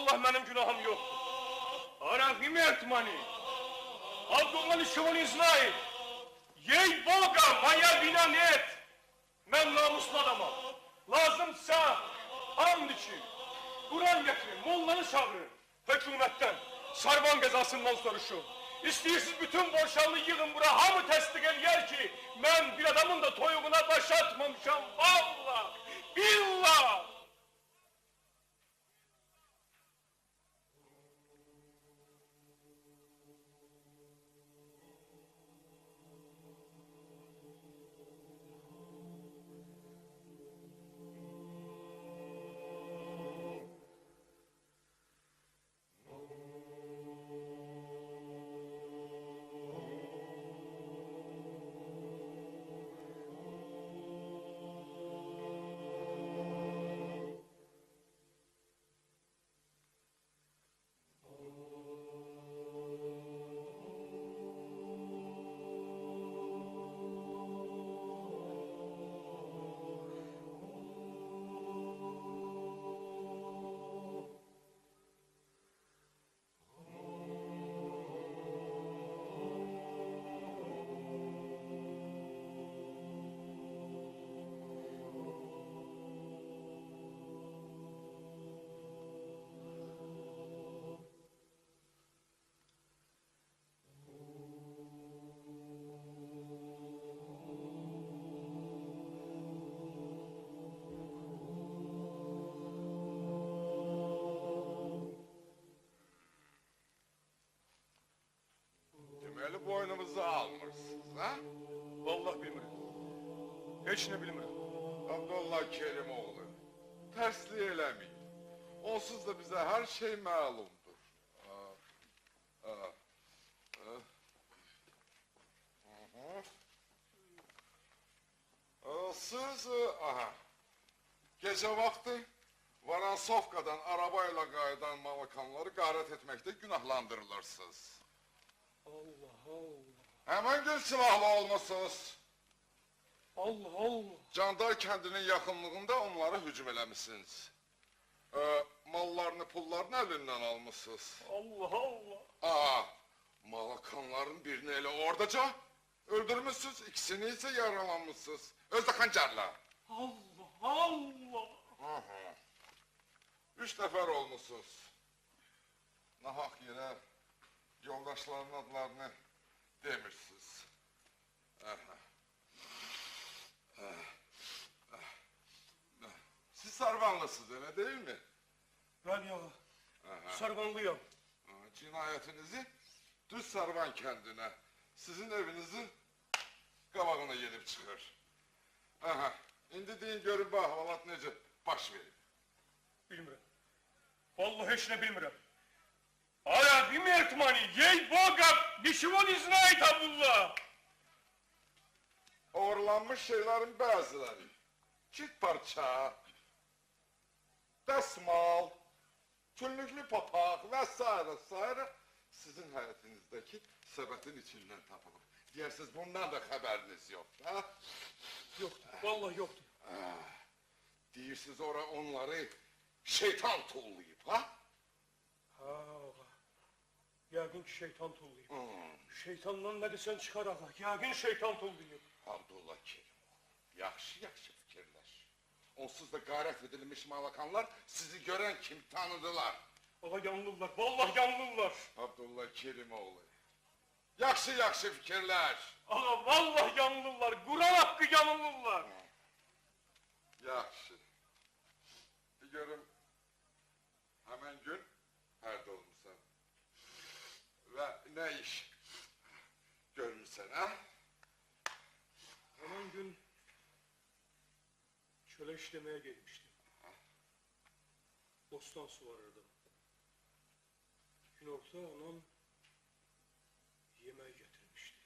vallahi benim günahım yok. Arafim etmani. Abdullah nişimini znает. Ей Бога, моя вина нет. Ben namuslu adamım. Lazımsa and için Kur'an getirin, mollanı çağırın. Hükümetten, Sarvan gazasından soruşun. İsteyirsiniz bütün borçlarını yığın bura, hamı təsdiq eləyər ki, ben bir adamın da toyuğuna baş atmamışam. Vallahi, billah. Demeli boynumuzu almışsınız, ha? Vallahi bilmiyorum. Hiç ne bilmiyorum. Abdullah Kerimoğlu, tersliği eləmeyin. Onsuz da bize her şey malumdur. Siz, gece vakti Varansovka'dan arabayla qayıdan malakanları qaret etmekte günahlandırılırsınız. Allah Allah. Hemen gün silahlı olmuşsunuz. Allah Allah. Candar kendinin yakınlığında onlara hücum eləmişsiniz. Mallarını, pullarını elinden almışsınız. Allah Allah. Malakanların birini elə oradaca öldürmüşsünüz, ikisini ise yaralanmışsınız. Özde kancarla. Allah Allah. Üç nefer olmuşsunuz. Nahak yere yoldaşların adlarını demirsiniz. Siz Sarvanlısınız öyle değil mi? Ben ya. Sarvanlıyım. Cinayetinizi düz Sarvan kendine, sizin evinizin qabağına gelip çıkır. İndi deyin görün bak halat nece baş verin. Bilmiyorum. Vallahi hiç ne bilmiyorum. Aya bir mertmani, ей Бога, ничего не знает Abdullah. Uğurlanmış şeylerin bazıları, çift parça, desmal, tünlüklü papaq vesaire sizin hayatınızdaki sebetin içinden tapılır. Diyersiniz bundan da haberiniz yok, ha? Yoktu, vallahi yoktu. Deyirsiniz oraya onları şeytan tullayıp, ha? Yəqin ki şeytan tullayıb. Şeytandan ne desen çıkar ağa, yəqin şeytan tullayıb. Abdullah Kerimoğlu, yaxşı fikirler. Onsuz da garet edilmiş malakanlar sizi gören kim tanıdılar. Ağa yanlılar, vallahi yanlılar. Abdullah Kerimoğlu, yaxşı fikirler. Ağa vallahi yanlılar, Kur'an hakkı yanlılar. Yaxşı. Bir görüm, hemen gün nerede olmuşsan ve ne iş görmüşsen, ha? Hemen gün çöle işlemeye gelmiştim. Bostan suvarırdım. Günorta anam yemeği getirmişti.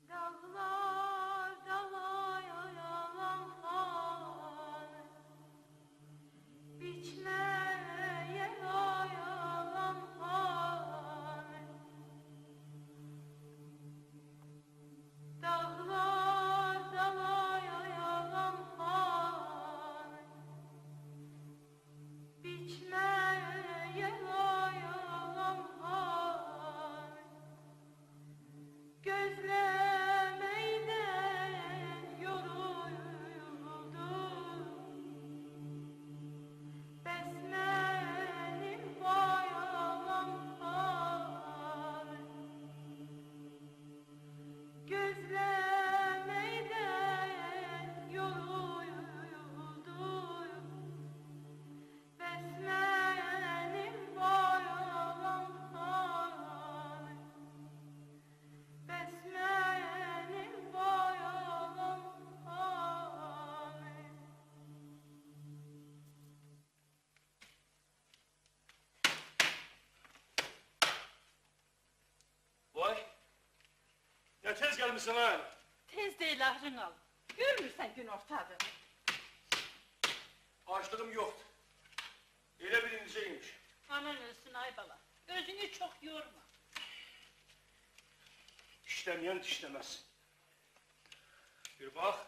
Dağlar dalaya yalan hane, biçmeye yalan hane. Dağlar dalaya yalan hane, tez gelmişsin ha? Tez değil ahrın al. Görmürsən gün ortadır. Açlığım yoktu. Elə bir indiceymiş. Anan ölsün ay bala. Özünü çok yorma. İşlemeyen dişlemez. Bir bak,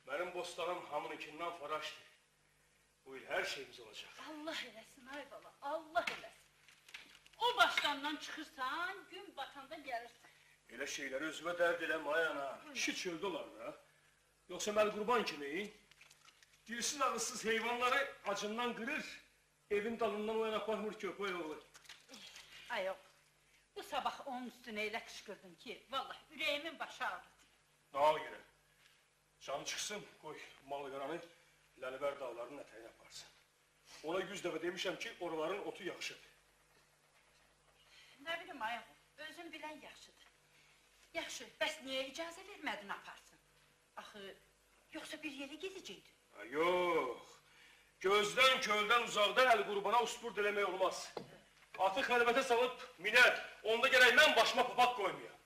benim bostanım hamınınkinden faraştı. Bu yıl her şeyimiz olacak. Allah eləsin ay bala, Allah eləsin. O baştandan çıxırsan, gün batanda gəlirsən. Elə şeyləri özümə dərd eləmə ay ana. Kişi çöldə olar da. Yoksa mən qurban kimi, girsiz ağızsız heyvanları acından kırır, evin dalından o yana bakmır köpeği olur. Ay yok, bu sabah onun üstüne elə kışkırdın ki, vallahi yüreğimin başı ağrıdı. Dağa girer. Can çıksın, koy malqaranı Ləlibər dağlarının ətəyi yaparsın. Ona 100 dəfə demişəm ki, oraların otu yaxşıdır. Ne bileyim ay özün bilən yaxşıdır. Yaxşı, bəs niyə icazə vermədin aparsın? Axı, yoksa bir yere gidecekti. Ha, yok. Gözden kölden uzakta el qurbana uspurt eləmək olmaz. Atı xəlvətə salıb minər. Onda gərək mən başıma papak koymayam.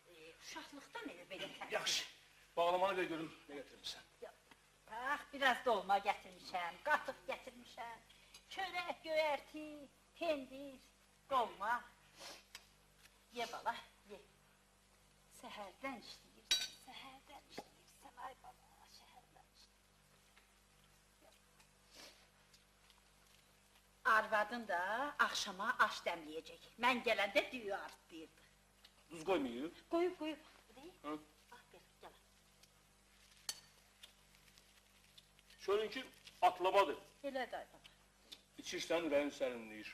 Uşaqlıqdan elə belə tərəf. Yaxşı. Bağlamanı ver görüm ne getirmişsən. Bax, biraz dolma gətirmişəm, qatıq gətirmişəm. Çörək, göyərti, pendir, dolma. Ye bala, ye. Səhərdən işləyirsən, ay bala, səhərdən işləyirsən. Arvadın da axşama aş dəmləyəcək. Mən gələndə düyü artlayırdı. Duz koymuyor. Qoyub. Hı? Bax, gəl. Şöyle atlamadır. Elə də ay bala. İçirsən ürəyin sərinləyir.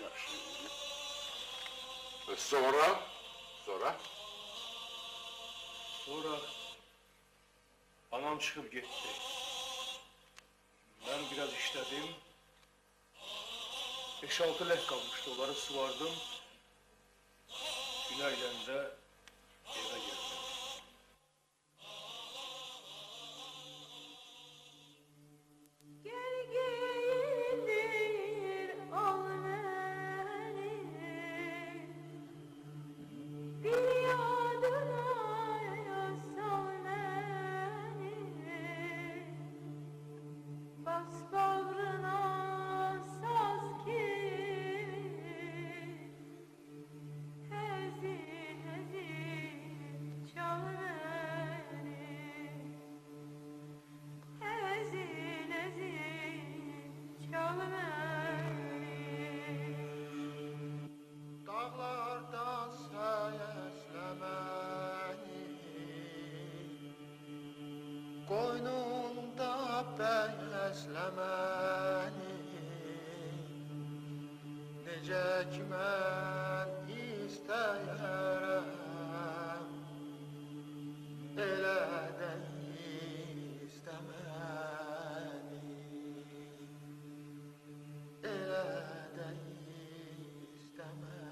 Yaxşı. Sonra? Sonra anam çıkıp gitti. Ben biraz işledim. 5-6 leh kalmıştı, onları sıvardım. Günayden de eve geldim. Gel giyindir al beni, bir yadına sal beni, bas bağrına saz kimi, hezin çal beni. Ezin çal beni. Dağlardan seslemeni, koynumda beslemeni, necə ki mən istəyərəm, elə də istəməni, elə də istəməni.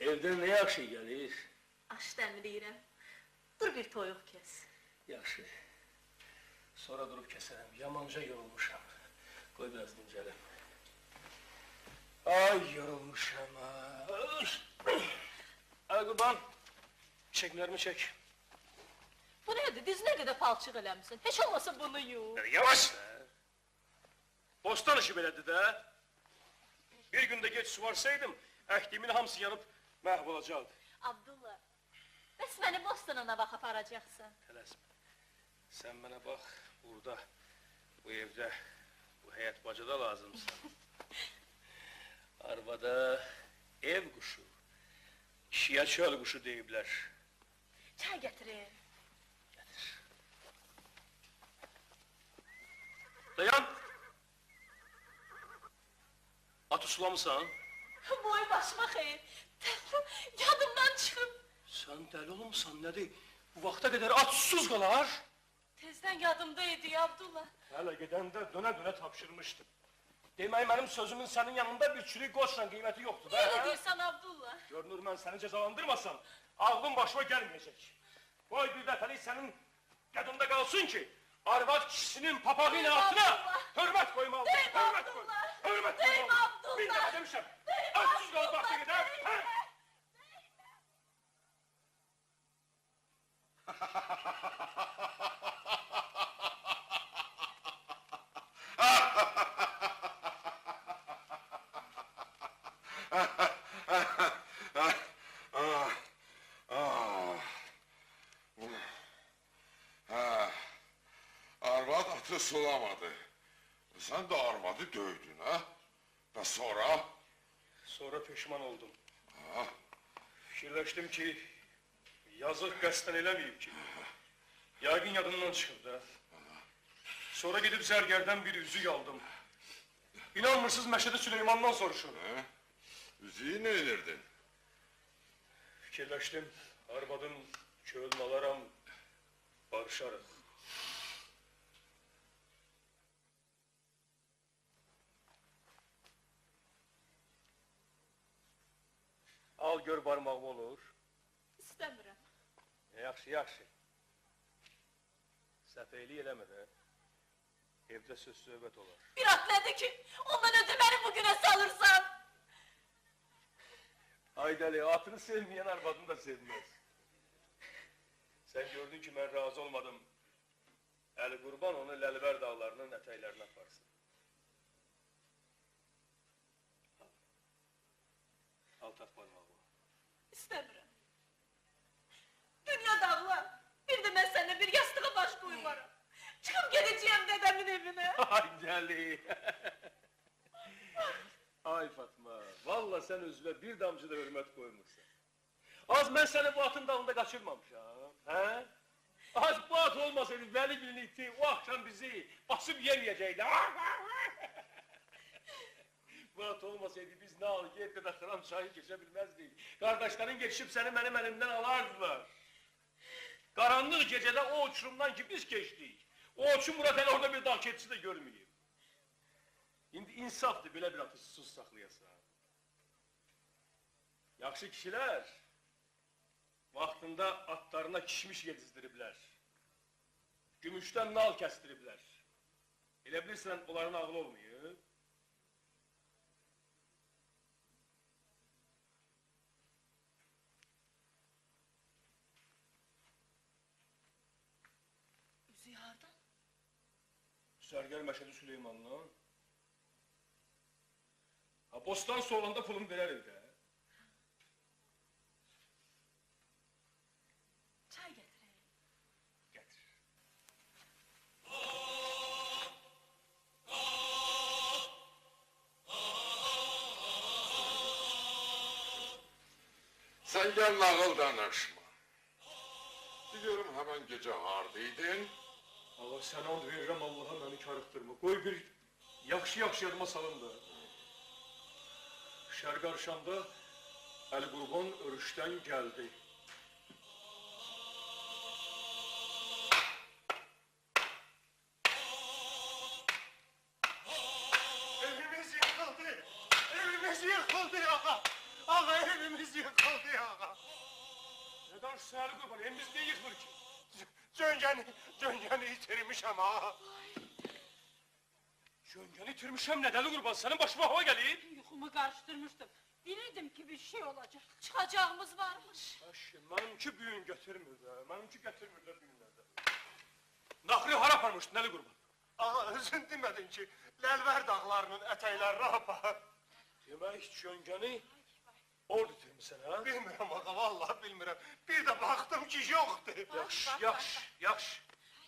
Evden ne yaxşı gelir? Aş dəmləyirəm. Dur bir toyuq kes. Yaxşı. Sonra durup keserim. Yamanca yorulmuşam. Koy biraz dincelim. Ay yorulmuşam ha. Ay kurban. Çeklerimi çek. Bu nədir? Dizinə qədər palçıq eləmisin. Heç olmasa bunu yu. Yavaş! Bostan işi belədir də. Bir günde geç suvarsaydım, əkdimin hamısı yanıp məhv olacaktı. Abdullah, bəs məni bostanına bax aparacaqsan. Tələsmə. Sen bana bak, burada, bu evde, bu həyat bacada lazımsan. Arvada ev kuşu, kişiyə çöl kuşu deyiblər. Çay gətirin. Dayan! Atı sulamısan? Boy başıma xeyir. Yadımdan çıxıb. Sen deli olmuşsan nedir? Bu vakta kadar aç susuz kalar. Tezden yadımdaydı Abdullah. Hele gidende döne döne tapşırmıştım. Demeyi benim sözümün senin yanında bir çürük koçla kıymeti yoktu da. Öyle ha? diyorsan Abdullah. Görünür ben seni cezalandırmasam aklın başıma gelmeyecek. Koy bir defa senin yadında kalsın ki arvat kişisinin papağın altına hürmet koymalı. Değil Hürmet koy. Abdullah. Hürmet Değil koymalı. Abdullah. Bir defa demişim. Değil Açsız kal Abdullah, vakti gider. değil. ha? Arvad atı sulamadı. Sen de arvadı dövdün ha? Ve sonra? Sonra pişman oldum. Ha? Fikirleştim ki yazık qəsdən eləmeyeyim ki. Yəqin yadından çıxıb da. Sonra gidip zərgərdən bir üzük aldım. İnanmırsınız Məşədi Süleymandan soruşun. Ha? Üzüyü ne edirdin? Fikirləşdim, arvadım kölün alaram, barışarıq. Al gör barmağım olur. İstemiyorum. Yaxşı, yaxşı. Səfeylik eləmə də. Evdə söz söhbət olar. Bir atladı ki ondan öte beni bugüne salırsan. Ay deli, atını sevmeyen arvadını da sevmez. Sen gördün ki ben razı olmadım. Əli Qurban onu Ləlbər dağlarının ətəklərinə aparsın. Al tat barmağı. İstemiyorum. Dünya dağlar. Bir de ben seninle bir yastığa baş koymarım. Çıkıp gideceğim dedemin evine. Ay deli. Ay Fatma, valla sen özüne bir damcı da hürmet koymuşsun. Az ben seni bu atın dalında kaçırmamışam. He? Az bu at olmasaydı Veli Gül'ün iti o akşam bizi basıp yemeyecekti. Bu at olmasaydı biz ne al yerde de kıran çayı geçebilmezdik. Kardeşlerin geçip seni benim elimden alardılar. Karanlık gecede o uçurumdan ki biz geçtik. O uçum Murat hele orada bir dağ keçisi de görmeyeyim. İndi insafdır belə bir atı susuz saxlayasan. Yaxşı kişilər vaxtında atlarına kişmiş yedizdiriblər. Gümüşdən nal kəstiriblər. Elə bilirsən onların ağlı olmayıb. Üzüğü hardan? Sərgər Məşədi Süleymanla. Ha, bostan soğulanda pulum verərik də. Çay getireyim. Gətir. Sen gel nağıl danışma. Biliyorum hemen gece hardaydın. Allah sən and verirəm Allaha məni karıxdırma. Qoy bir yaxşı-yaxşı yadıma salın da. Şərq arşanda Əli Qurban örüşdən gəldi. Evimiz yıkıldı. Evimiz yıkıldı ağa. Ağa evimiz yıkıldı ağa. Ne danışsın Əli Qurban, evimiz niye yıkılır ki? Cöngeni itirmişem ağa. Göngəni itirmişəm nə Əli Qurban, sənin başıma hava gəlir. Yuxumu karıştırmıştım. Bilirdim ki bir şey olacak. Çıkacağımız varmış. Əşi, mənimki büyün götürmür də, mənimki götürmür də büyünlərdə. Naxırı hara aparmışdın Əli Qurban? Ağa özün demedin ki Ləlvər dağlarının ətəklərini apar. Demək göngəni orada itirmişsən ha? Bilmirəm ağa, vallahi bilmirəm. Bir de baktım ki yoktu. Yaxşı, yaxşı, yaxşı,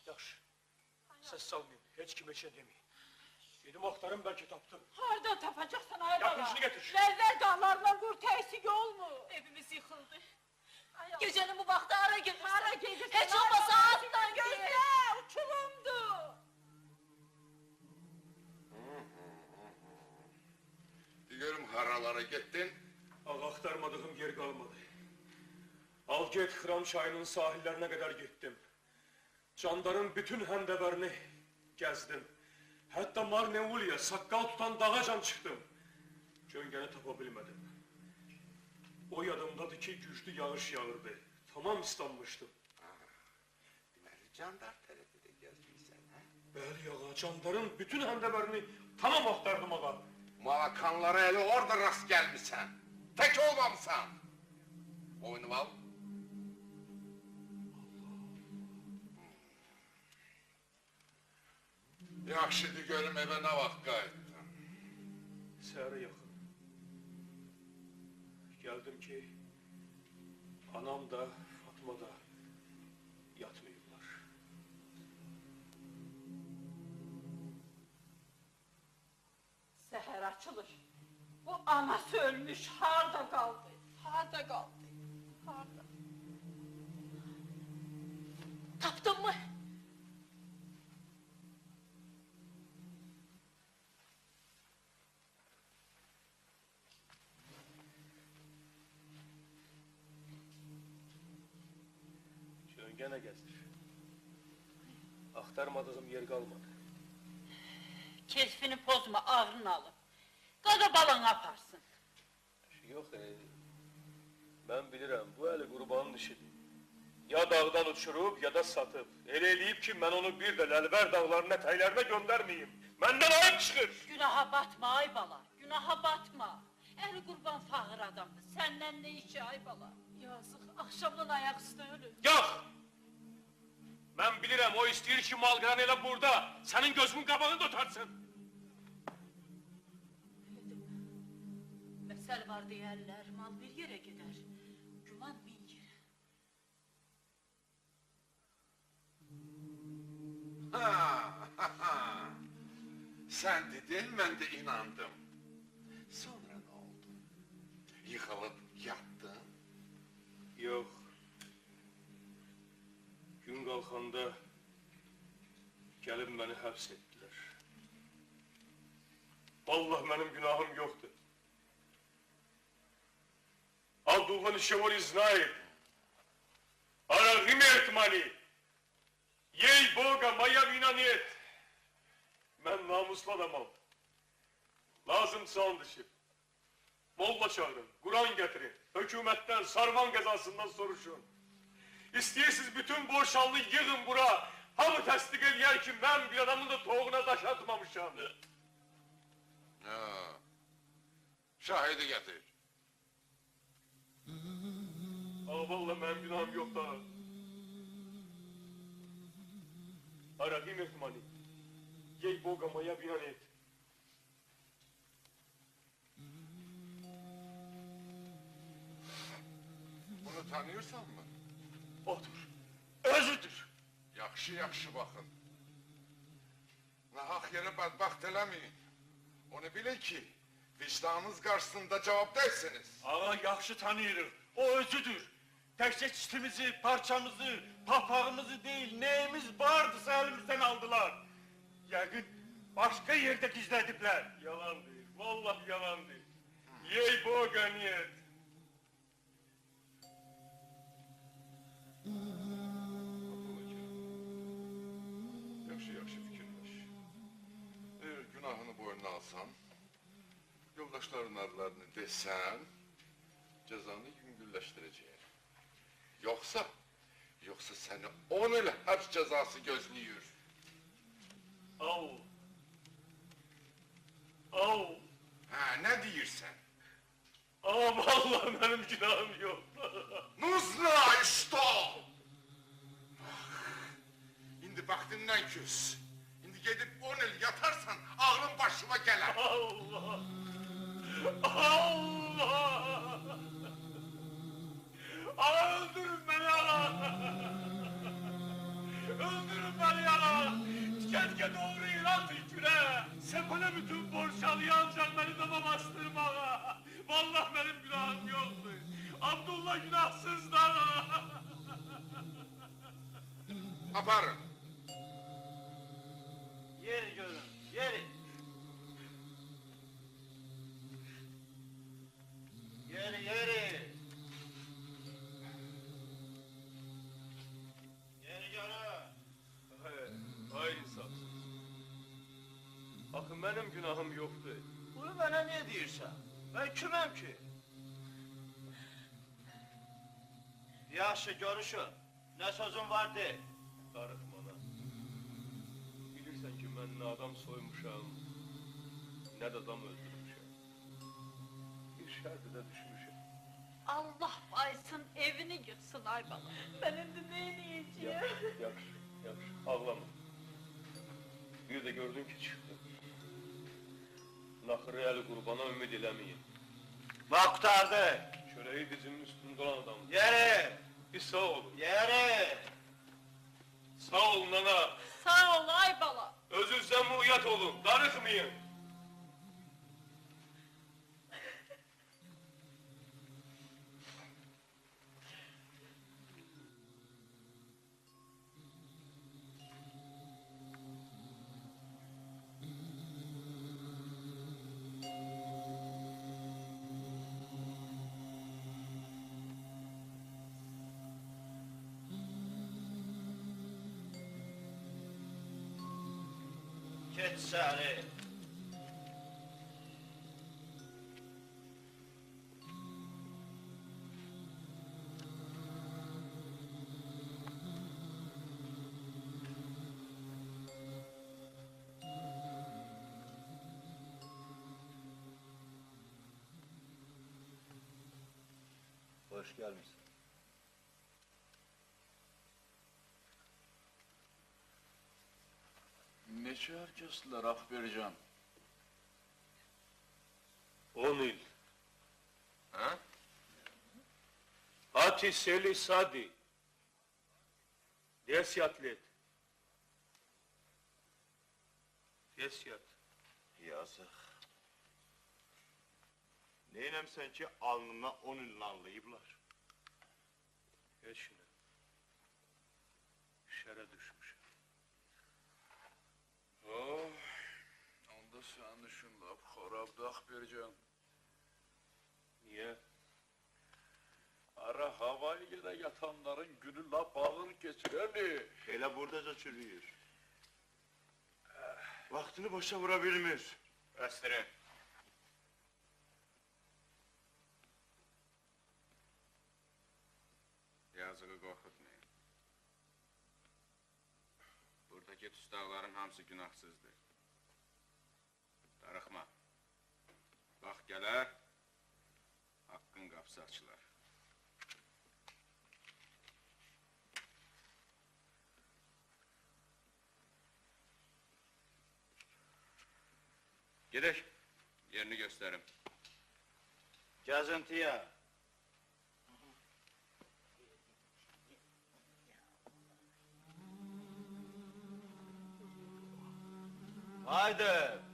yaxşı. Səs salmayın, heç kimə şey demeyin. Dedim axtarım bəlkə tapdım. Hardan tapacaksan ay baba? Yapıncını getir. Lezzer dağlarla kurt eksik olmu? Evimiz yıkıldı. Gecenin bu vakti ara gelirsin. Ara gelirsin. Hiç olmasa attan gözle. Uçulumdu. Biliyorum haralara gittin. Ağa axtarmadığım yer qalmadı. Al Get Xıram çayının sahillerine kadar gittim. Candarın bütün hendeberini gezdim. Hatta Marnevuli'ye sakkal tutan dağacan çıktım. Göngeni tapabilmedim. O yadımdadır ki güçlü yağış yağırdı. Tamam ıslanmıştım. Deməli, Candar tərəfi də gəzmirsən, hə? Bəli ağa, candarın bütün hendeberini tamam aktardım ağa. Malakanlara elə orada rast gəlmisən. Tək olmamısan. Oyunu al. Yaxşıdır görüm evə nə vaxt qayıtdın. Səhərə yaxın. Geldim ki, anam da, Fatma da yatmıyorlar. Seher açılır. Bu anası ölmüş, harda kaldı? Harda kaldı? Harda? Taptın mı? Gene gezdir. Aktarmadığım yer kalmadı. Keyfini pozma, ağrını alın. Qada balan aparsın. Yok ben bilirim bu eli qurbanın işidir. Ya dağdan uçurup ya da satıp. Elə eləyib ki ben onu bir de Ləlbər dağlarının ətəklərinə göndermeyeyim. Məndən ayıp çıxır. Günaha batma ay bala, günaha batma. Eli qurban fağır adamdır, senden ne işi ay bala? Yazık, akşamdan ayaküstü ölür. Yok! Ben bilirim o istəyir ki malqaran elə burada. Senin gözümün qabağını tutarsın. Mesel var deyərlər, mal bir yere gider. Güman bin yere. Sen dedin, ben de inandım. Sonra ne oldu? Yıkılıp yattın. Yok. Gün qalxanda gəlib məni həbs etdilər. Vallahi mənim günahım yoxdur. Abdullah Nişevoli знает. Арагимет мани. Ей Бога, моя вина нет. Mən namuslu adamam. Lazımsa and içip. Molla çağırın, Kur'an getirin. Hükümetten, Sarvan gazasından soruşun. İsteyirsiniz bütün borçalını yığın bura. Hamı təsdiq eləyər ki, mən bir adamın da toğuna daş atmamışam. Ha. Şahidi getir. Ama vallahi mənim günahım yok da. Aragim etmani. Ей Бога, моя вина нет. Bunu tanıyorsan mı? Odur. Özüdür. Yaxşı yaxşı bakın. Nahaq yere bədbaxt eləməyin. Onu bilin ki, vicdanınız karşısında cavab değilsiniz. Ağa yaxşı tanıyırıq. O özüdür. Təkcə çitimizi, parçamızı, papağımızı değil, neyimiz vardısa elimizden aldılar. Yəqin başka yerde gizlediblər. Yalan değil, vallahi yalan değil. Ey Boga niyet. Yaxşı yaxşı fikirləş. Eğer günahını boynuna alsan, yoldaşların adlarını desen, cezanı yüngülleştireceğim. Yoksa seni 10 il hapis cezası gözlüyor. Au. Au. Ha, ne diyorsun? Ama vallahi benim günahım yok. Нужно что? İndi vaktinden küs. İndi gidip 10 il yatarsan ağlın başıma gelir. Allah. Allah. Öldürün beni ana. Öldürün beni ana. Keşke doğru ilan tüküre. Sepele bütün borçalıyı ancak beni dama bastırma. Vallahi benim günahım yoktu. Abdullah günahsız da. Aparın. Yeri görün, yeri. Yeri, yeri. Axı mənim günahım yoxdur. Bunu mənə niyə deyirsən? Mən kiməm ki? Yaxşı, görüşün. Nə sözün var de. Darıxma ana. Bilirsən ki, mən nə adam soymuşam, nə də adam öldürmüşəm. Bir şərdə də düşmüşəm. Allah baysın evini yıksın ay bala. Ben indi ne diyeceğim? Yaxşı, ağlama. Bir də gördün ki, çıxdım. Naxırı əli qurbana ümid eləməyin. Bak kurtardı. Çörəyi dizinin üstündə olan adam. Yeri. Bir sağ olun. Yeri. Sağ olun ana. Sağ ol ay bala. Özünüzdən muğyat olun, darıxmayın. Geç səni. Hoş gelmişsin. Neçə herkesler Akbercan? 10 il. Ha? Hati seli sadi. Desyat let. Desyat. Yazık. Neylem sen ki alnına 10 il nallayıblar? Heç nə. Şərə düşmüşəm. Oh, onda sen işin laf xarabdı Akbercan. Niyə? Ara havayla yatanların günü laf ağır geçireli. Hele buradaca çürüyür. Vaktini boşa vurabilmir. Bəsdirin. Yazığı qorxutmayın. Buradakı tustaqların hamısı günahsızdır. Darıxma. Bax gələr, haqqın qapısı açılar. Gedək, yerini göstərim. Gəzintiyə. Haydi.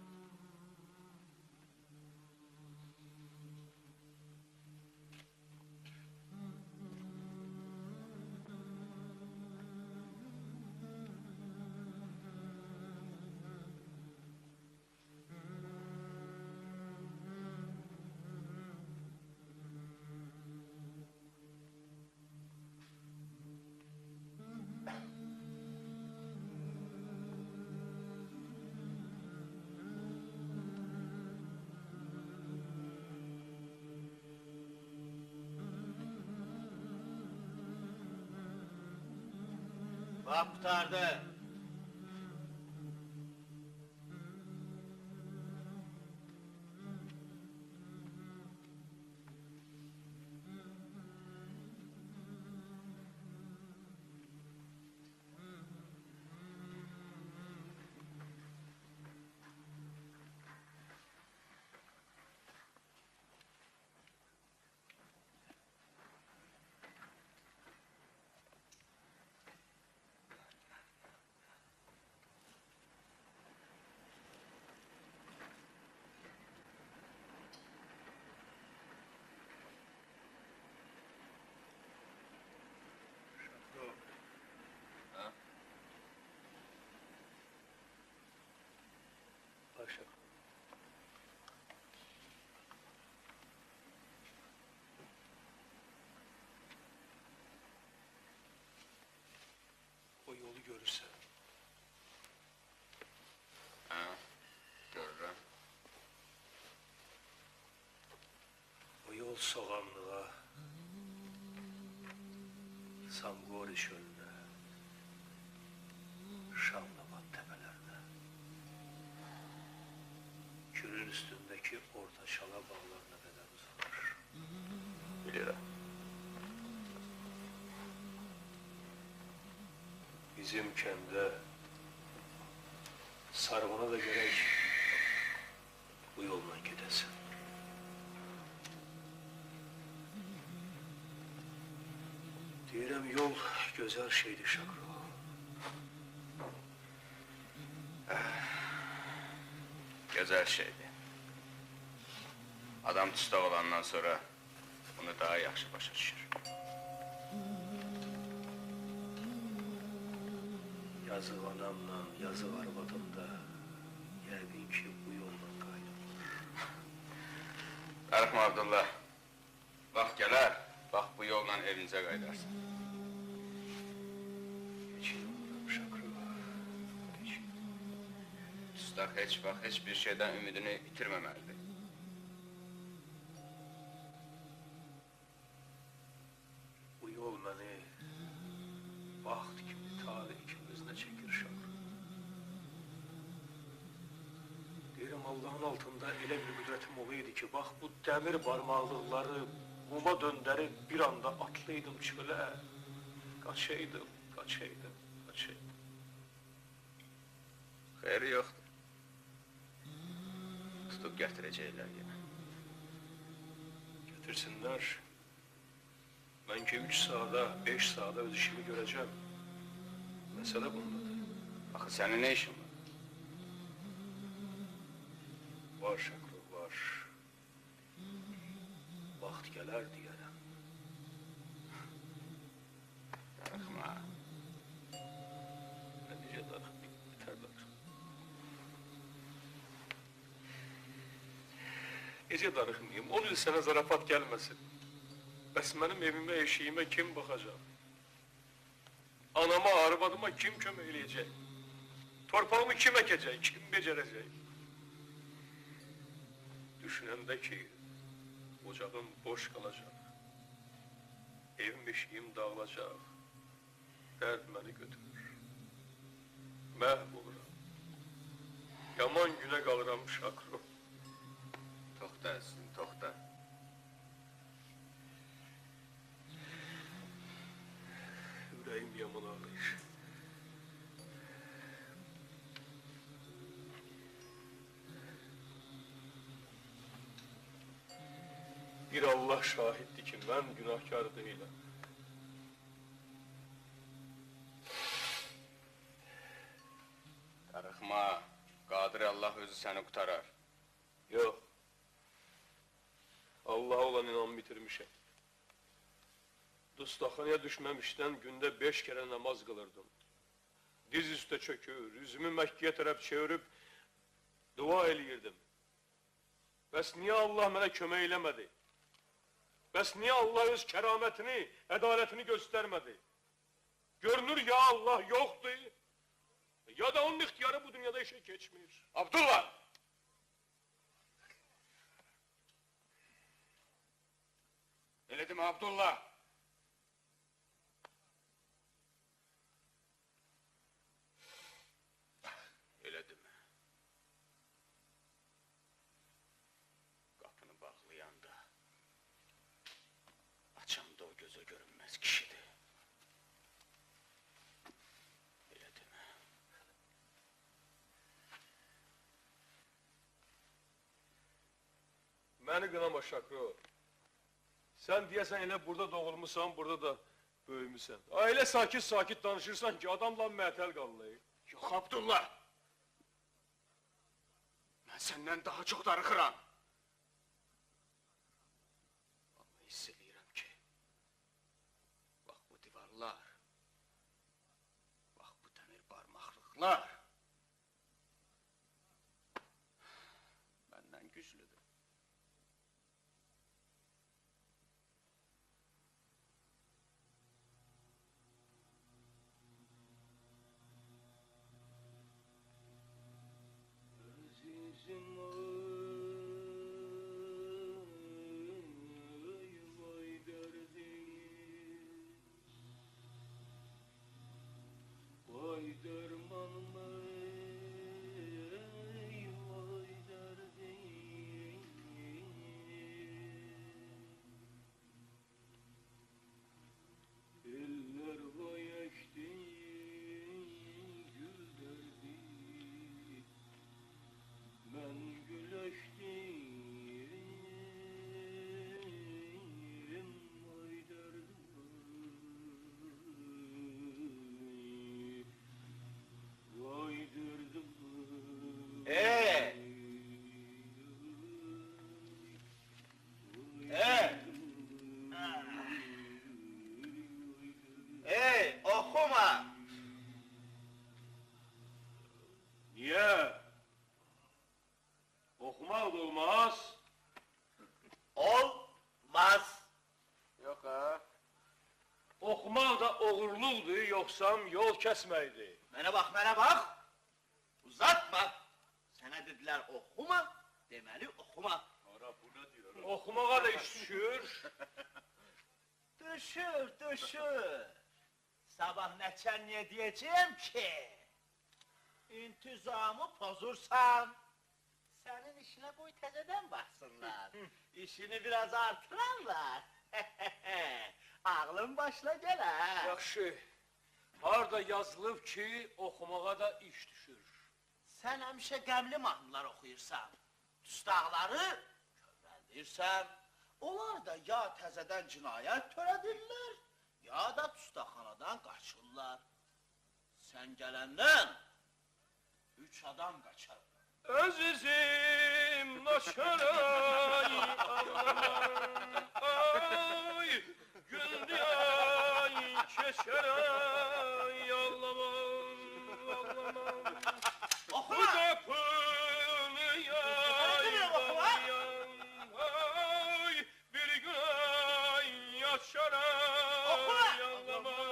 Bak kurtardı. Paşa. O yolu görürsə. Ha, görürəm. Ol soğanlığa, Sangori çölüne, Şamlabat tepelerine, Kürün üstündeki orta şala bağlarına kadar uzanır. Bilirim. Bizim kende Sarvana da gerek bu yolla gidesin. Deyirəm yol güzel şeydi Şakro. Güzel şeydi. Adam tustaq olandan sonra bunu daha yaxşı başa düşür. Yazık anamla, yazık arvadım da yəqin ki bu yolla qayıdılır. Darıxma Abdullah. Vaxt gələr, bax bu yolla evinizə qayıdarsın. Keçin olurum Şakro. Keçin. Tustaq heç vaxt heç bir şeydən ümidini itirməməlidir. Bu yol məni vaxt kimi tarih ikimizlə çəkir Şakro. Deyirəm Allahın altında elə bir qüdrətim olaydı ki, bax bu dəmir barmaqlıqları muma döndərib bir anda atlaydım çölə. Qaçaydım, qaçaydım, qaçaydım. Xeyri yoxdur. Tutub gətirəcəklər yenə. Getirsinler. Ben ki 3 saata, 5 saata öz işimi göreceğim. Mesele bundadır. Axı sənin nə işin var? Var Şakro, var. Vaxt gələr deyərəm. Darıxma. Ben necə darıxmayım, yeter darıxmayım. Necə darıxmayım, onun için sənə zarafat gəlməsin. Bəs mənim evimə, eşiyimə kim baxacaq? Anama, arvadıma kim kömək eləyəcək? Torpağımı kim əkəcək, kim becərəcək? Düşünəndə ki, ocağım boş qalacaq. Evim, eşiyim dağılacaq. Dərd məni götürür. Məhv oluram. Yaman günə qalıram Şakro. Toxta əzizim, toxta. Ürəyim yaman ağrıyır. Bir Allah şahiddir ki, mən günahkar deyiləm. Darıxma. Qadir Allah özü səni qutarar. Yox. Allah'a olan inamı bitirmişəm. Dustaxanaya düşməmişdən gündə 5 kere namaz qılırdım. Diz üstə çökür, yüzümü Məkkəyə tərəf çevirib dua eləyirdim. Bəs niyə Allah mənə kömək eləmədi? Bəs niyə Allah öz kəramətini, ədalətini göstərmədi? Görünür ya Allah yoxdur, ya da onun ixtiyarı bu dünyada işe geçmir. Abdullah! Elə demə Abdullah! Elə demə. Qapını bağlayanda, açanda o gözə görünməz kişidir. Elə demə. Məni qınama Şakro. Sen diyesen elə burada doğulmuşsan, burada da böyümüsən. Elə sakit danışırsan ki, adamla məətəl qalır. Yox Abdullah! Mən səndən daha çox darıxıram. Amma hiss edirəm ki, bax bu divarlar, bax bu dəmir barmaqlıqlar məndən güclüdür. yoxsam yol kəsməkdir. Mənə bax. Uzatma. Sənə dedilər oxuma, deməli oxuma. Oxumağa da iş düşür. Düşür. Sabah nəçənliyə deyəcəyim ki, intizamı pozursan, sənin işinə qoy təzədən baxsınlar. İşini biraz artırarlar. Ağlın başına gələr. Yaxşı, harada yazılıb ki, oxumağa da iş düşür. Sən həmişə qəmli mahnılar oxuyursan, dustaqları kövrəldirsən, onlar da ya təzədən cinayət törədirlər, ya da dustaqxanadan qaçırlar. Sən gələndən 3 adam qaçar. Əzizim, naşaray, ay, gündü ay, keçəray, ağlamam. Oxuma! Bu qapını yaylayan, ay, bir gün ay, yaşaray, ağlamam.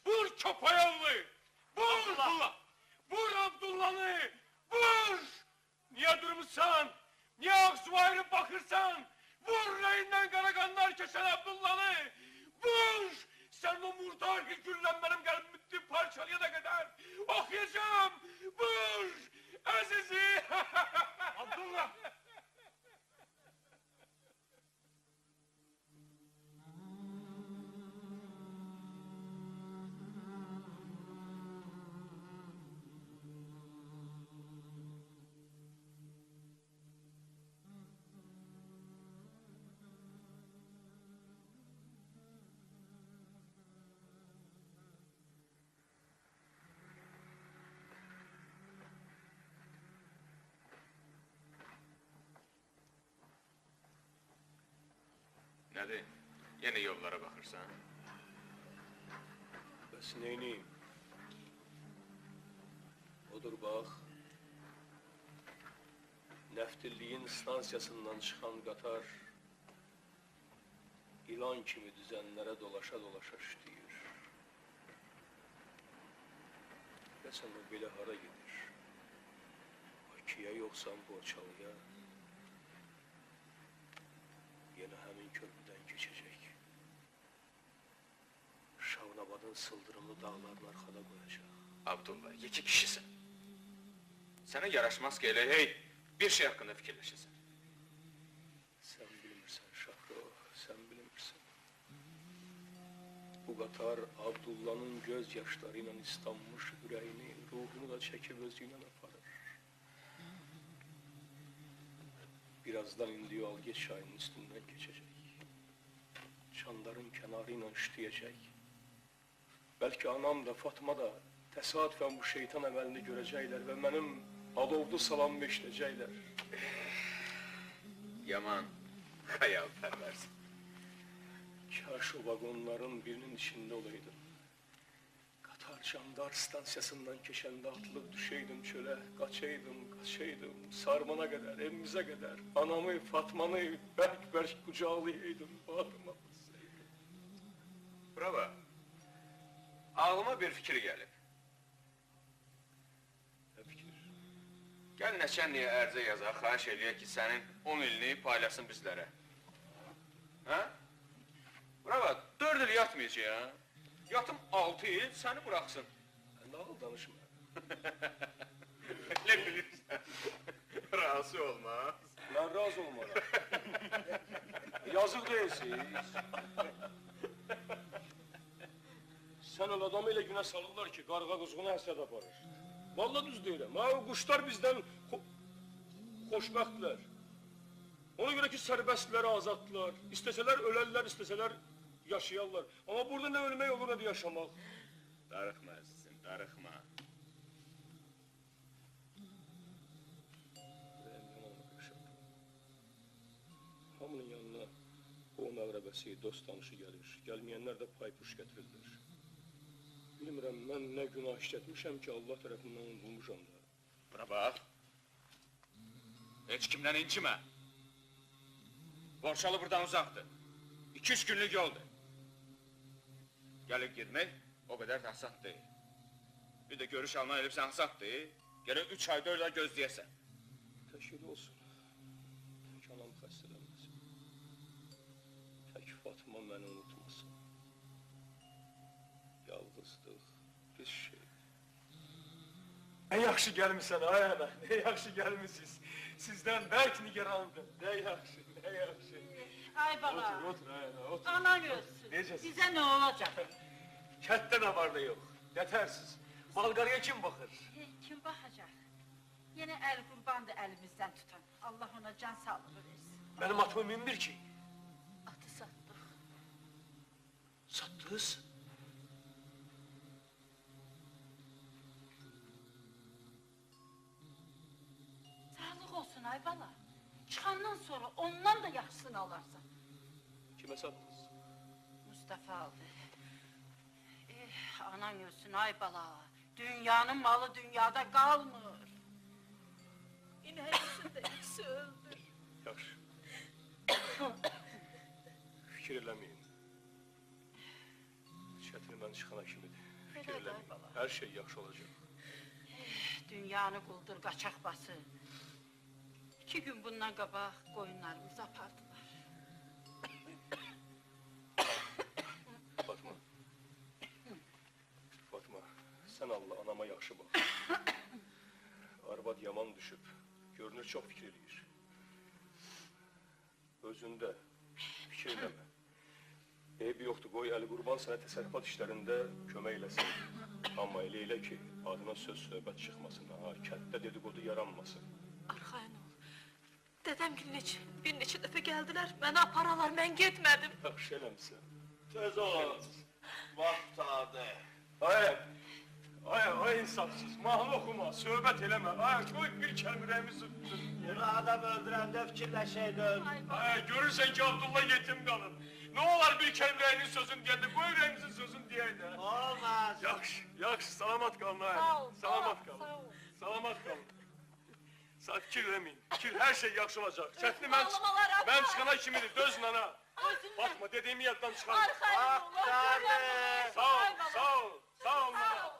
Vur köpəyallı, vur! Vur Abdullah'ı! Vur! Niye durmuşsan? Niye aksu ayrı bakırsan? Vur reyinden karakanlar kesen Abdullah'ı! Vur! Sen o murdar gülle benim kalbimi parçalayana kadar okuyacağım! Vur! Azizi! Abdullah! Nədir? Yenə yollara baxırsan? Bəs neyniyim? Odur bax. Nəftilliyin stansiyasından çıxan qatar ilan kimi düzənlərə dolaşa-dolaşa şütüyür. Bəsən o belə hara gedir? Bakıya yoxsan Borçalıya? Yenə həmin körpüdən keçəcək. Şavnabadın sıldırımlı dağlarını arxada qoyacaq. Abdullah, iki kişisin. Sənə yaraşmaz ki, elə hey, bir şey haqqında fikirləşəsən. Sən bilmirsən Şahro, sən bilmirsən. Bu qatar Abdullah'ın göz yaşları ilə islanmış ürəyini, ruhunu da çəkib özü ilə aparır. Birazdan indi o Algeç çayının üstündən keçəcək. Çanların kənarı ilə üştüyəcək. Bəlkə anam da, Fatma da təsadüfən bu şeytan əməlini görəcəklər və mənim alovlu salamımı eşidəcəklər. Yaman, xəyalpərvərsin. Kaş o vagonların birinin içində olaydım. Qatar Candar stansiyasından keçəndə atılıb düşəydim çölə, qaçaydım, sarmana qədər, evimizə qədər, anamı, Fatmanı bərk-bərk qucaqlayaydım, bağrıma basaydım. Bravo. Ağlıma bir fikir gəlib. Nə fikir? Gəl nəçənliyə ərzə yazaq, xahiş eləyək ki, sənin 10 ilini paylasın bizlərə. Hə? Bravo, 4 il yatmayacaq. Yatım 6 il, səni buraxsın. Nağıl danışma. Elə bilirsən. Razı olmaz. Mən razı olmaram. Yazıq deyilsiz. Sən öyle adamı elə günə salırlar ki, qarğa quzğuna həsəd aparır. Vallahi düz deyirəm. Ha, o quşlar bizdən xoşbəxtlər. Ona görə ki, sərbəstləri azaddılar. İstəsələr ölərlər, istəsələr yaşayarlar. Amma burada nə ölmək olur, nə də yaşamaq. Darıxma əzizim, darıxma. Hamının yanına qoğun əqrəbəsi, dost tanışı gəlir. Gəlməyənlər də paypuş gətirilir. Bilmirəm, mən nə günah işlətmişəm ki, Allah tərəfindən unutulmuşam da. Buna bax. Heç kimdən incimə. Borçalı buradan uzaqdır. 2-3 günlük yoldur. Gəlib getmək o qədər də asad deyil. Bir də görüş alma elibsən asad deyil. Gələk 3 ay 4 ay gözləyəsən. Təşkil olsun. Tək anam xəstələnməsin. Tək Fatma məni unutmasın. Yalğızlıq, pis şey. Nə yaxşı gəlmişsən ay ana, nə yaxşı gəlmişsiniz. Sizdən bəlkə nigarandım. Nə yaxşı, nə yaxşı. Ay bala, Otur ay ana, otur. anan ölsün. Necəsiz? Bizə nə olacaq? Kətdə nə var da yox. Yetərsiz. Malqarıya kim baxır? Kim baxacaq? Yenə əl qurbandır əlimizdən tutan. Allah ona can sağlığı versin. Mənim atımı minmir ki. Atı satdıq. Satdınız? Sağlıq olsun ay bala. Çıxandan sonra ondan da yaxşısını alarsan. Kimə satdınız? Mustafa aldı. Anan ölsün ay bala. Dünyanın malı dünyada qalmır. İnəyisin də ikisi öldü. Yaxşı. Fikir eləməyin. Çətini mən çıxana kimidir. Fikir Elədir, eləməyin. bala. Hər şey yaxşı olacaq. Dünyanı quldur qaçaq bası. 2 gün bundan qabaq qoyunlarımızı apardılar. Fatma. Fatma, sən Allah anama yaxşı bax. Arvad yaman düşüb. Görünür çox fikir eləyir. Özündə fikir eləmə. Eybi yoxdur, qoy Əli Qurban sənə təsərrüfat işlərində kömək eləsin. Amma elə elə ki, adına söz söhbət çıxmasın, ha, kənddə dedikodu yaranmasın. Arxayın ol. Dədəm bir neçə dəfə gəldilər, məni aparalar, mən getmədim. Yaxşı eləmsən. Tez ol. Vaxt tadı. Ay insafsız, mahnı oxuma, söhbət eləmə. Ay, qoy bir kəlmirəmi zıtdır. Bunu adam öldürəndə fikirləşəydin. Ay, görürsən ki, Abdullah yetim qalıb. Nə olar bir kəlmirəyinin sözünü deyəndə, qoy ürəyimizin sözünü deyək də. Olmaz. Yaxşı, salamat qalın, ay. Sağ ol, Salamat sağ ol, qalın. sağ ol. Salamat qalın. Sən fikir eləməyin, hər şey yaxşı olacaq. Çətini Ağlamalar, mən ağlama. çıxana kimidir, dözün ana. Fatma, dediyimi yaddan çıxarın. Arxayın ol. Sağ ol, sağ ol, sağ ol ana.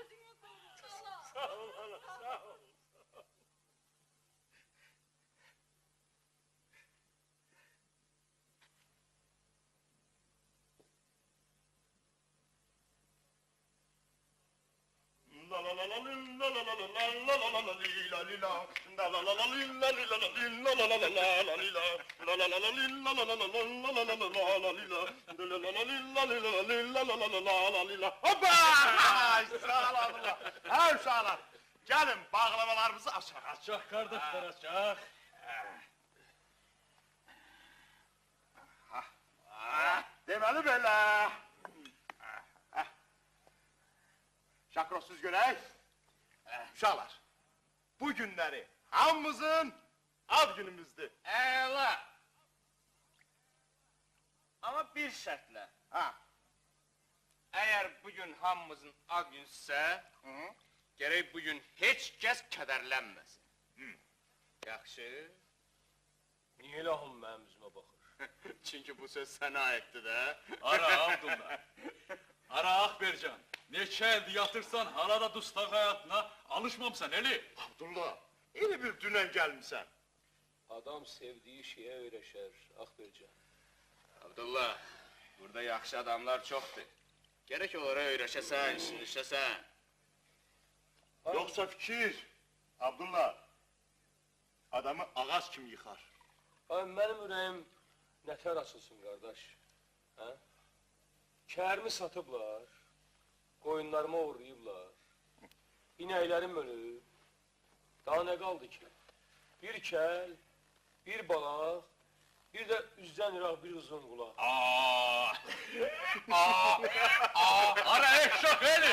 Özünü qoru. Sağ ol ana, sağ ol. Hoppa! Sağlamlar. Her uşaqlar. Gəlin bağlamalarımızı açaq. Açaq qardaşlar, açaq. Deməli belə. Şakrosuz görək. Uşaqlar, bu günləri hamımızın ad günümüzdür. Əla! Amma bir şərtlə. Ha, Əgər bugün hamımızın ad günüsə, gərək bugün heç kəs kədərlənməsin. Yaxşı? Niyə elə hamı mənim üzümə baxır? çünki bu söz sənə aiddir də. Ara Abdullah. Ara Akbercan. Neçə ildir yatırsan hala da dustaq həyatına alışmamsan Eli. Abdullah, elə bir dünən gəlmişsən. Adam sevdiyi şeyə öyrəşər, Akbercan. Abdullah, burada yaxşı adamlar çoxdur. Gərək onlara öyrəşəsən, işləşəsən. Yoxsa fikir, Abdullah, adamı ağac kimi yıxar. Ay, mənim ürəyim nətər açılsın, qardaş. Hə? Kərimi satıblar, qoyunlarımı uğurlayıblar, inəklərim ölüb. Daha nə qaldı ki? Bir kəl, bir balaq, bir də üzdən iraq bir uzun qulaq. Ara eşşok Eli.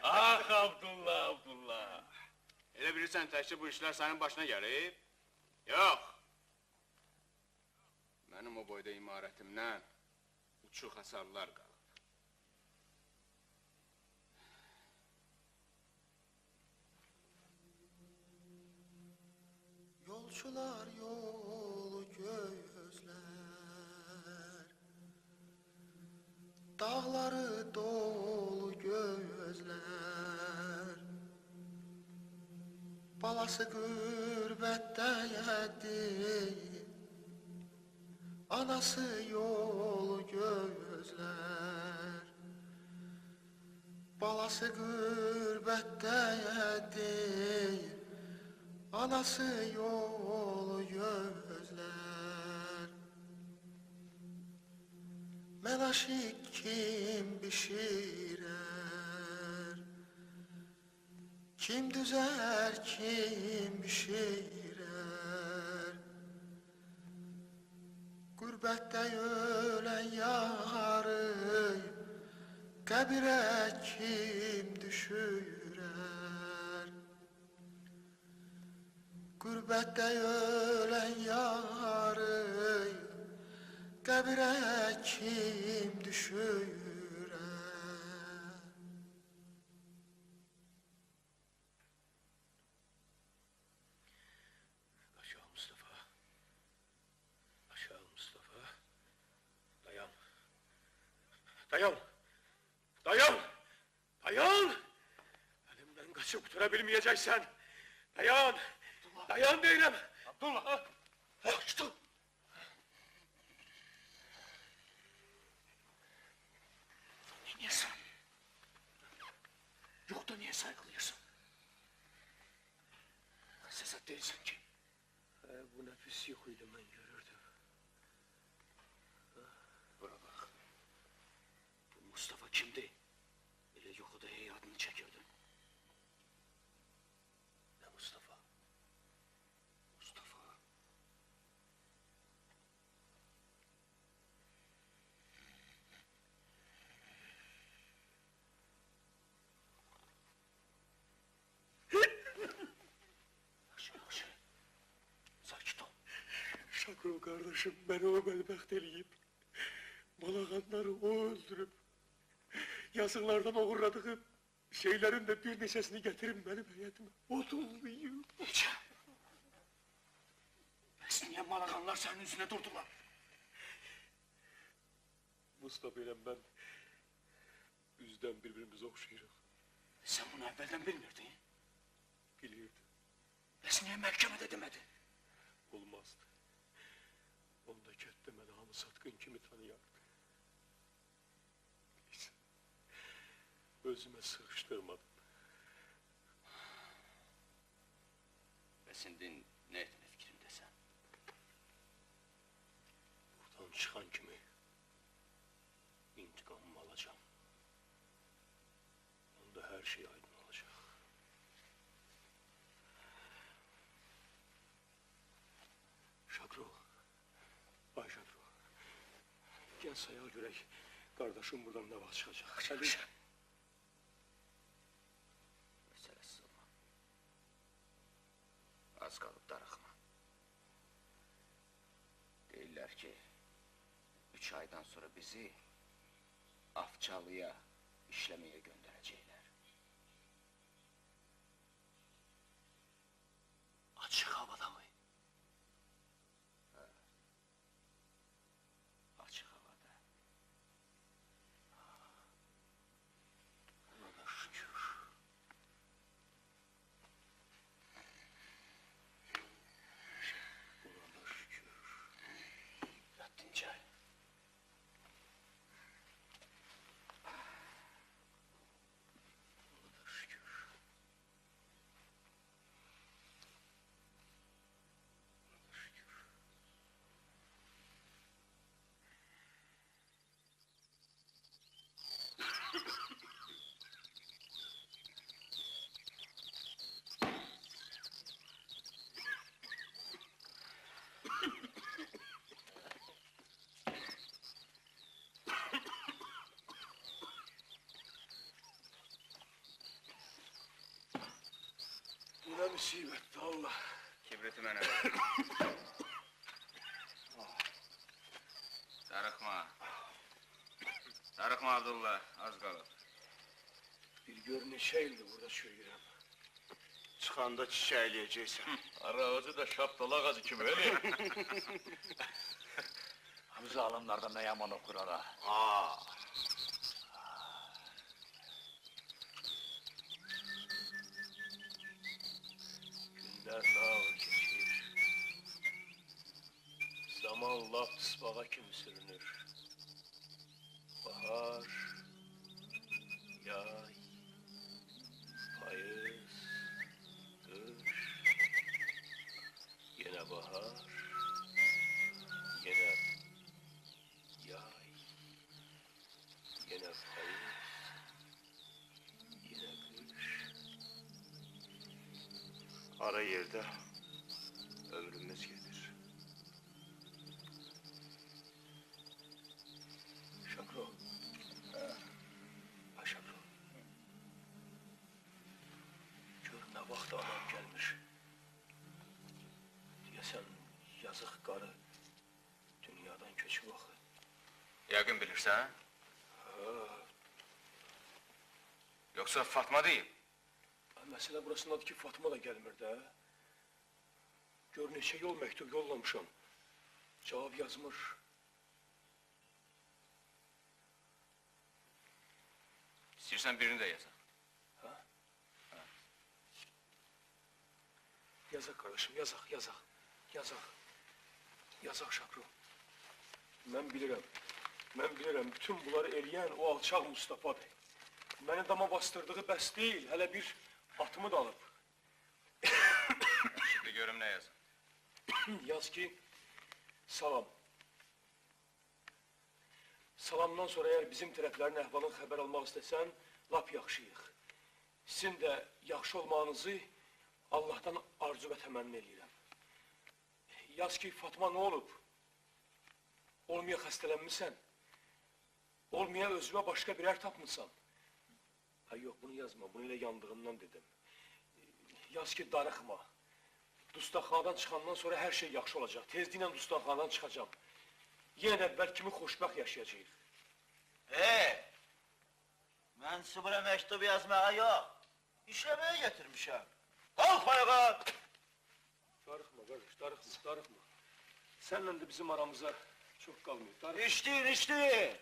Ah Abdullah, Abdullah. Elə bilirsən təkcə bu işlər sənin başına gəlib? Yox. Mənim o boyda imarətimdən uçuq hasarlar qalıb. Yolçular yolu göy özlər Dağları dolu gözler, balası qürbətdəyədi, anası yolu gözler, balası qürbətdəyədi, anası yolu gözler. Mən aşıq kim bişirər, kim düzər, kim bişirər. Qürbətdə ölən yarı, qəbirə kim düşürər. Qürbətdə ölən yarı, qəbirə kim düşürər? Aşağı Mustafa. Aşağı Mustafa. Dayan. Dayan. Dayan. Dayan. Elimden kaçıp kurtarabilmeyeceksen. Dayan. Dayan deyirəm. Abdullah. Açtım. Niyesin? Yok da niye saygılıyorsun? Sesat değilsin ki. Bu nefis yokuydu ben görürdüm. Buna bak. Bu Mustafa kimdi? Öyle yokuda heyadını çekirdin. Ne Mustafa? Mustafa. Yaxşı. Sakit ol. Şakro kardeşim beni o bedbaht eləyib. Balağanları o öldürüp yazılardan uğurladığım şeylerin de bir neşesini getirin benim heyetime. Odunluyum. Necə? Bəs niye balağanlar senin üstüne durdular? Mustafa ile ben üzden birbirimize okşayırıq. Sen bunu evvelden bilmirdin. Bilirdim. Bəs niye mahkemede demedin? Olmazdı. Onda ketlemedi hamı satqın kimi tanıyardı. Neyse. Özüme sığıştırmadım. Bəs indi ne etme fikrindesən? Buradan çıkan kimi intikamımı alacağım. Onda her şey aydın olacak. Şakro. Bay Şakro. Gel sayağa görək. Kardeşim buradan ne vaxt çıkacak? Hadi. Meselesiz olma. Az kalıp darıxma. Deyirlər ki, 3 aydan sonra bizi Afçalıya işlemeye gönderecekler. Açık havada mı? Açık havada. Ona da şükür. Ona da şükür. Yat dincel. Ona da şükür. Ona da şükür. Bu ne musibetti Allah. Kibriti mənə ver. Darıxma. Darıxma Abdullah, az qalıb. Bir gör neçə ildir burada çürüyürəm. Çıxanda çiçəkləyəcəksən. Ara ağacı da şaptalı ağacı kimi öyle. Bu zalimlerden ne yaman okur ara. bağa kimi sürünür. Bahar, yay, payız, kış, yine bahar, yine yay, yine payız, yine kış. Ara yerde ömrümüz gelir. Şakro. Ha Şakro. Gör ne vakti adam gelmiş. Diyesen yazık karı dünyadan köçüb axı. Yəqin bilirsən? Yoxsa Fatma deyib? Məsələ burasındadır ki, Fatma da gelmir də. Gör neçə yol məktub yollamışam. Cavab yazmır. İstəyirsən birini də yazaq. Yazaq kardeşim, yazaq, yazaq. Yazaq. Yazaq Şakro. Mən bilirəm, bütün bunları eləyən o alçaq Mustafa'dır. Məni dama bastırdığı bəs deyil, hələ bir atımı da alıb. Şimdi görüm nə yazaq. Yaz ki, salam. Salamdan sonra eğer bizim tərəflərin əhvalını xəbər almaq istəsən, lap yaxşıyıq. Sizin də yaxşı olmağınızı Allah'tan arzu və təmənni eləyirəm. Yaz ki, Fatma nə olub? Olmaya xəstələnmisən? Olmaya özüvə başqa bir ər tapmısan? Ha yox, bunu yazma, bunu elə yandığından dedim. Yaz ki, darıxma. Dustaqxanadan çıxandan sonra hər şey yaxşı olacaq. Tezliklə dustaqxanadan çıxacağım. Yenə əvvəl kimi xoşbəxt yaşayacağıq. Mən sıbıra məktub yazmağa yox, işləməyə getirmişəm. Qalx ayağa! Darıxma qardaş, darıxma. Sənlə də bizim aramıza çox qalmıyor. Darıxma. İşdir!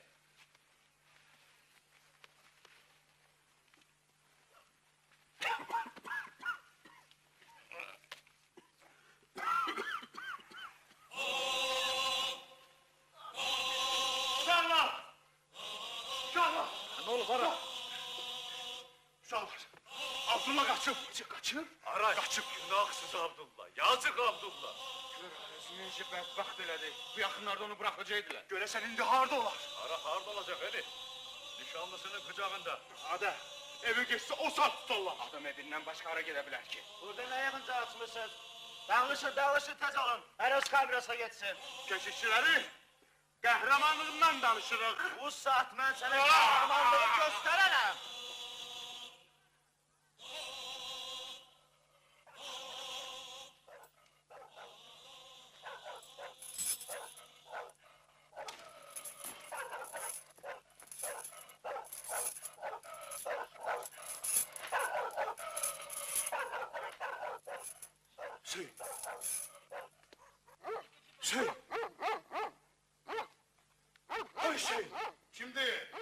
Ne olur ara? Uşaqlar, Abdullah qaçıb. Kaçır? Ara, qaçıb. Günahsız Abdullah, yazıq Abdullah. Gör, ailəsini necə bədbəxt elədi. Bu yaxınlarda onu bıraxacaqdılar. Görəsən indi harda olar? Ara harda olacaq hadi? Nişanlısının kucağında. Adə, evi geçsə o saat tutarlar. Adam evindən başqa hara gedə bilər ki? Burada nə yaxınca açmışsınız? Dağılışın, tez olun. Hər öz kamerasına geçsin. Keşişçiləri qəhrəmanlığından danışırıq. Bu saat mən sənə kahramanlığı göstərərəm. Hüseyin! Ay Hüseyin! Kimdi?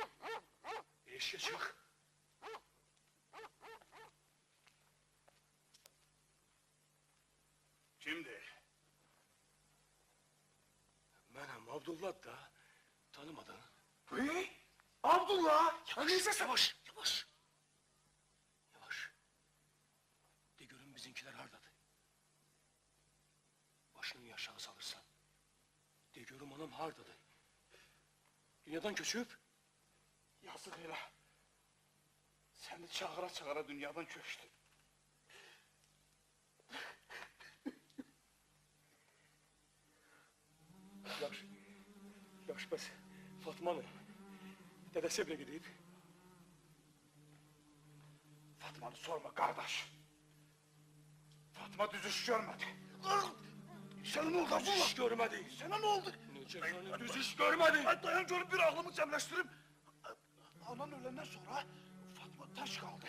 Eşya çık. Kimdi? Mənəm Abdullah da tanımadın. Abdullah! Yavaş. De görün bizimkiler hardadır. Başını bir aşağı salırsan. De görün anam hardadır. Dünyadan köçüb. Yazıq elə. Səni çağıra dünyadan köçdü. Yaxşı bəs Fatmanı dədəsi evlə gedib. Fatmanı sorma kardeş. Fatma düz iş görmedi. Sana ne oldu Abdullah? Düz iş görmədi. Sana ne oldu? Necə düz iş görmədi. Ay dayan görüp bir aklımı cemleştireyim. Anan ölenden sonra Fatma taş kaldı.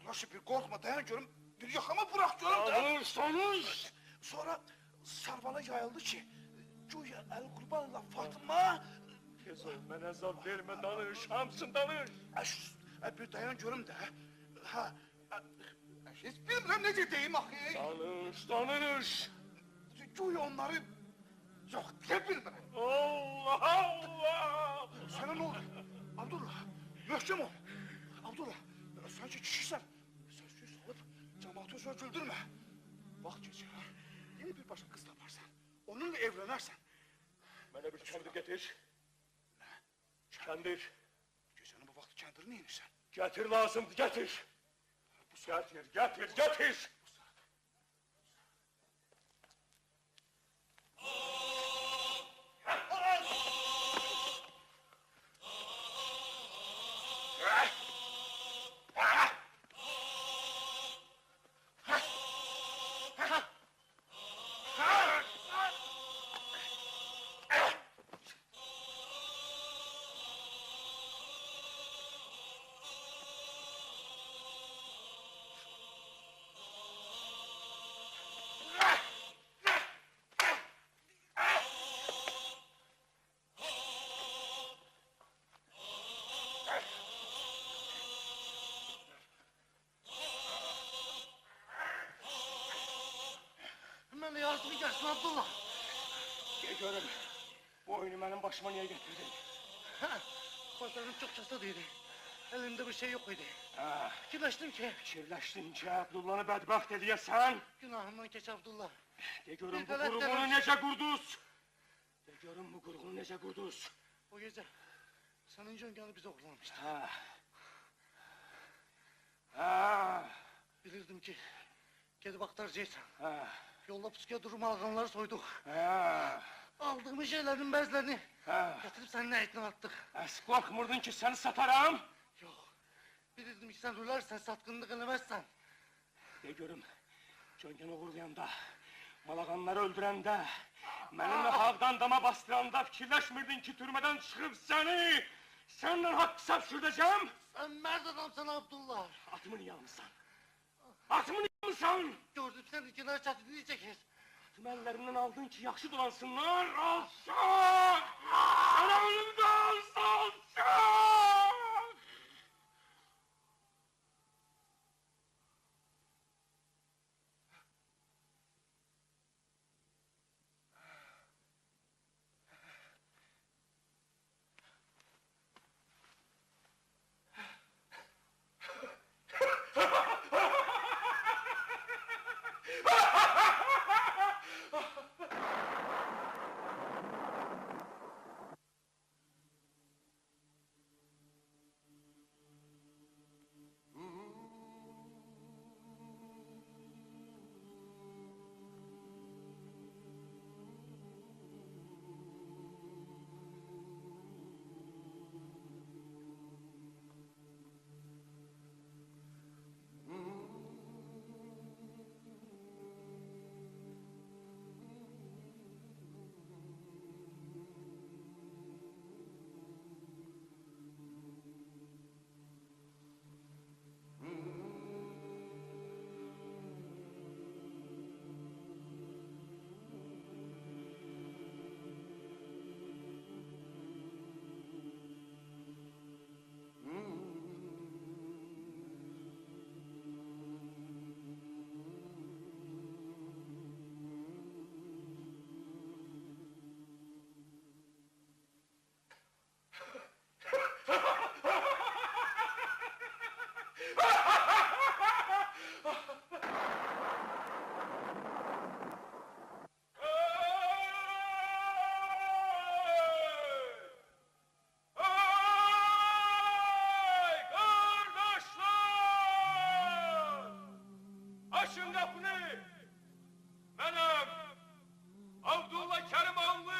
Nasıl bir korkma dayan görüm. Bir yakama bırak görüm. Tanış. Sonra sarvala yayıldı ki güya el kurbanla Fatma Tez ol, mənə azab vermə, danış, hamısın danış. bir dayan görüm de. Hiç bilmirəm necə deyim axı. Danış. Güya onları Yok, ne bilmem. Allah Allah! Sana ne oldu? Abdullah, möhkem ol. Abdullah, sen ki kişisən. Sözsüz olup cemaati söz güldürme. Bak gece, yeni bir başka kız taparsan, onunla evlenersen. Bana bir kendir getir. Kendir. Gecenin bu vakti kendirini yenirsen. Getir lazım, getir. Getir. Mənə yardım gəlsin Abdullah. Gel görüm. Bu oyunu benim başıma niye getirdin? Bacağım çok kasad idi. Elimde bir şey yok idi. Ha, Fikirləşdim ki, fikirleştin ki Abdullah'ını bedbaht ediyesen. günahımdan keç Abdullah. De görüm Bir bu qələt qurğunu gələn- necə qurduz. De görüm bu qurğunu necə qurduz. O gece senin yönganı bize oğlanmıştı. Ha. Ha. Bilirdim ki, gedib axtaracaqsan. Ha. Yolda pusuya durum alğanları soyduk. Ha. Aldığımız şeylerin bəzilərini Ha. getirip senin əyitine attık. Əs qorxmurdun ki səni sataram. Yok. Bilirdim ki sen ölərsən, satqınlıq eləməzsən. De görüm. Cöngəni uğurlayanda, malağanları öldürəndə, mənimlə haqdan dama bastıranda fikirləşmirdin ki türmədən çıxıb səni səndən haqq hesab sürdəcəm. Sen mərd adamsan Abdullah. Atımı niyə almısan? Atımı niyə almısan? Gördüm seni kenara çətinliyi çəkir. Atımı əllərindən aldın ki yaxşı dolansınlar. Alçaq! Sənə ölümdə alçaq! Açın kapını! Benim Abdullah Kerimoğlu,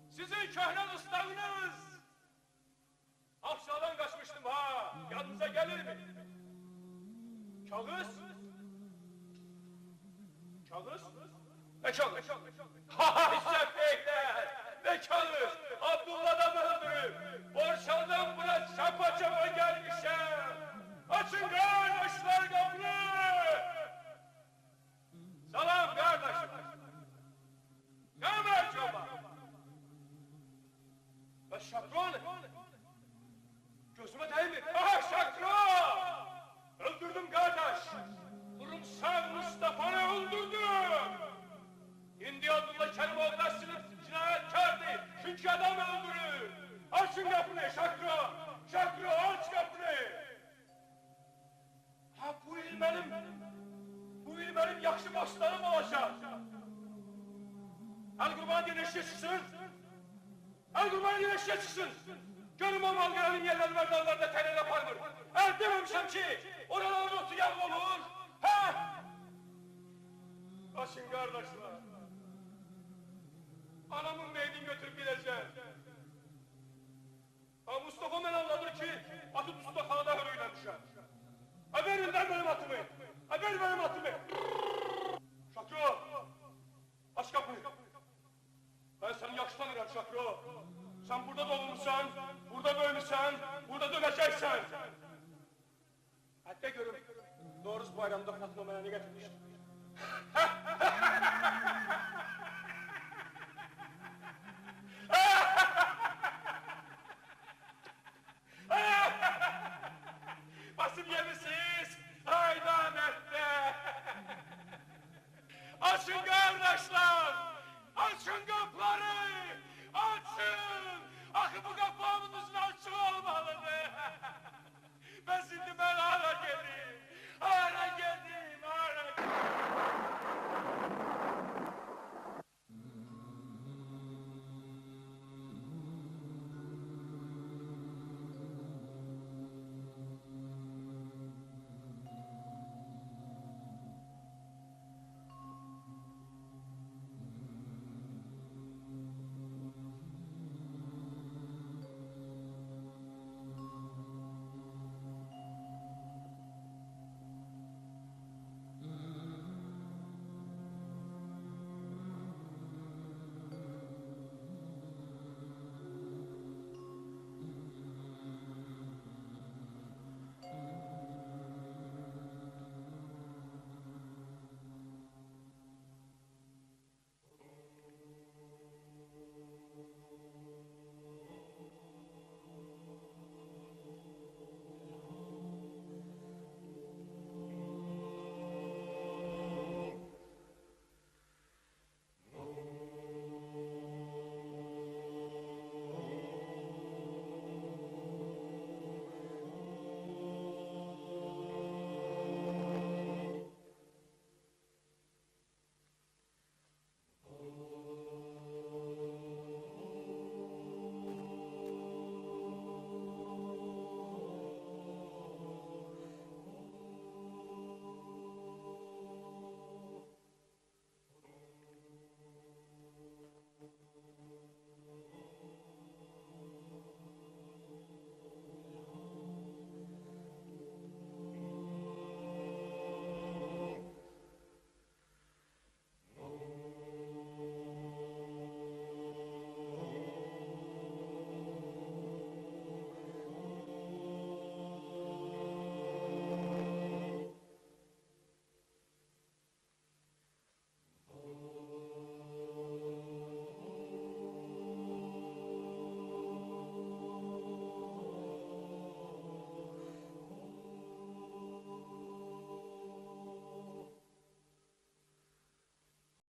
sizin köhne ıslahınız. Hapşadan kaçmıştım ha, yanınıza gelir mi? Kağıs? Kağıs? Ne kağıs? İşte beyler, ne kağıs? Abdullah'da mı öldürüp, Borçalı'dan buna çapa çapa gelmişim. Açın kardeşler kapını! Salam kardeşim! Ne merhaba? Ben şatron! Gözüme değme! Ah şatron! Öldürdüm kardeş! Kurumsal Mustafa'nı öldürdüm! Şimdi Abdullah Kerim aslanım olacaq. Əl qurbanı deyil eşeğe çıksın. Əl qurbanı deyil eşeğe çıksın. Görüm o malqaranın yerləri var dağlarda tənələ parmır. Deməmişəm ki, oraların otu yağ olur. Hə? Başın qardaşlar. Anamın meydini götürüp gideceğim. Ha Mustafa mən anladır ki, atı dustaqxanada hörüyləmişəm. Ha verin lan benim atımı. Ha ver benim atımı. Şakro. Aç kapıyı. Ben seni yaxşı tanırım Şakro. Sen burada doğmuşsan, burada böyümüşsən, burada döneceksen. Hatta görüm, Noruz bayramında Fatma mənə ne getirmiş.